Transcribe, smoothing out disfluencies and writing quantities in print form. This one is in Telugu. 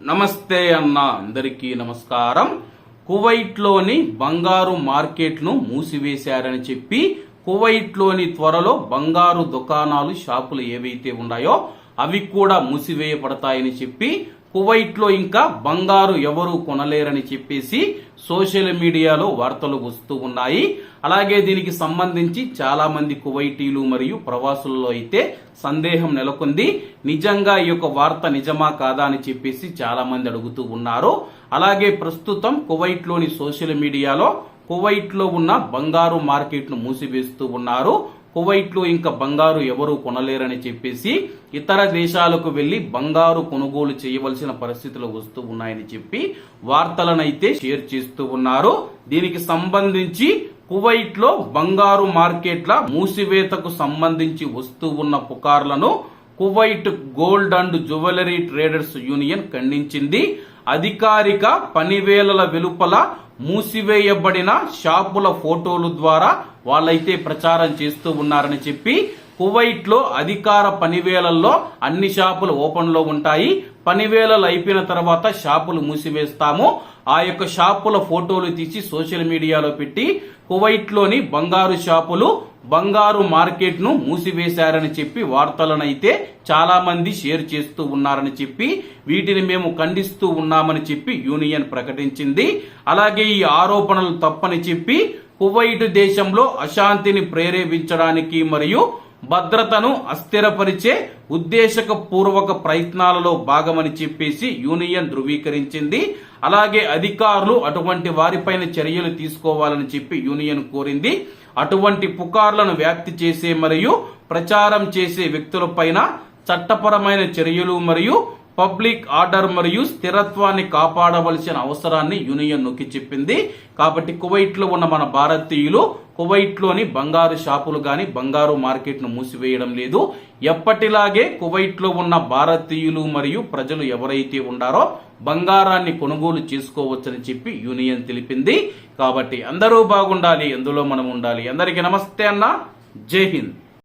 నమస్తే అన్న అందరికీ నమస్కారం. కువైట్లోని బంగారు మార్కెట్ను మూసివేశారని చెప్పి కువైట్లోని త్వరలో బంగారు దుకాణాలు షాపులు ఏవైతే ఉన్నాయో అవి కూడా మూసివేయబడతాయని చెప్పి కువైట్లో ఇంకా బంగారు ఎవరు కొనలేరని చెప్పేసి సోషల్ మీడియాలో వార్తలు వస్తూ ఉన్నాయి. అలాగే దీనికి సంబంధించి చాలా మంది కువైటీలు మరియు ప్రవాసుల్లో అయితే సందేహం నెలకొంది. నిజంగా ఈ యొక్క వార్త నిజమా కాదా అని చెప్పేసి చాలా మంది అడుగుతూ ఉన్నారు. అలాగే ప్రస్తుతం కువైట్లోని సోషల్ మీడియాలో కువైట్లో ఉన్న బంగారు మార్కెట్ను మూసివేస్తూ ఉన్నారు. కువైట్లో ఇంకా బంగారు ఎవరు కొనలేరని చెప్పేసి ఇతర దేశాలకు వెళ్లి బంగారు కొనుగోలు చేయవలసిన పరిస్థితులు వస్తూ ఉన్నాయని చెప్పి వార్తలనైతే షేర్ చేస్తూ ఉన్నారు. దీనికి సంబంధించి కువైట్ లో బంగారు మార్కెట్ల మూసివేతకు సంబంధించి వస్తూ ఉన్న పుకార్లను Kuwait gold and jewellery traders union ఖండించింది. అధికారిక పనివేళల వెలుపల మూసివేయబడిన షాపుల ఫోటోల ద్వారా వాళ్ళైతే ప్రచారం చేస్తూ ఉన్నారని చెప్పి కువైట్ లో అధికార పనివేళల్లో అన్ని షాపులు ఓపెన్ లో ఉంటాయి. పనివేళలు అయిపోయిన తర్వాత షాపులు మూసివేస్తాము. ఆ యొక్క షాపుల ఫోటోలు తీసి సోషల్ మీడియాలో పెట్టి కువైట్ లోని బంగారు షాపులు బంగారు మార్కెట్ ను మూసివేశారని చెప్పి వార్తలనైతే చాలా మంది షేర్ చేస్తూ ఉన్నారని చెప్పి వీటిని మేము ఖండిస్తూ ఉన్నామని చెప్పి యూనియన్ ప్రకటించింది. అలాగే ఈ ఆరోపణలు తప్పని చెప్పి కువైట్ దేశంలో అశాంతిని ప్రేరేపించడానికి మరియు భద్రతను అస్థిరపరిచే ఉద్దేశపూర్వక ప్రయత్నాలలో భాగమని చెప్పేసి యూనియన్ ధృవీకరించింది. అలాగే అధికారులు అటువంటి వారిపైన చర్యలు తీసుకోవాలని చెప్పి యూనియన్ కోరింది. అటువంటి పుకార్లను వ్యాప్తి చేసే మరియు ప్రచారం చేసే వ్యక్తులపైన చట్టపరమైన చర్యలు మరియు పబ్లిక్ ఆర్డర్ మరియు స్థిరత్వాన్ని కాపాడవలసిన అవసరాన్ని యూనియన్ నొక్కి చెప్పింది. కాబట్టి కువైట్ లో ఉన్న మన భారతీయులు కువైట్ లోని బంగారు షాపులు గాని బంగారు మార్కెట్ ను మూసివేయడం లేదు. ఎప్పటిలాగే కువైట్ లో ఉన్న భారతీయులు మరియు ప్రజలు ఎవరైతే ఉన్నారో బంగారాన్ని కొనుగోలు చేసుకోవచ్చని చెప్పి యూనియన్ తెలిపింది. కాబట్టి అందరూ బాగుండాలి, అందులో మనం ఉండాలి. అందరికీ నమస్తే అన్న, జై హింద్.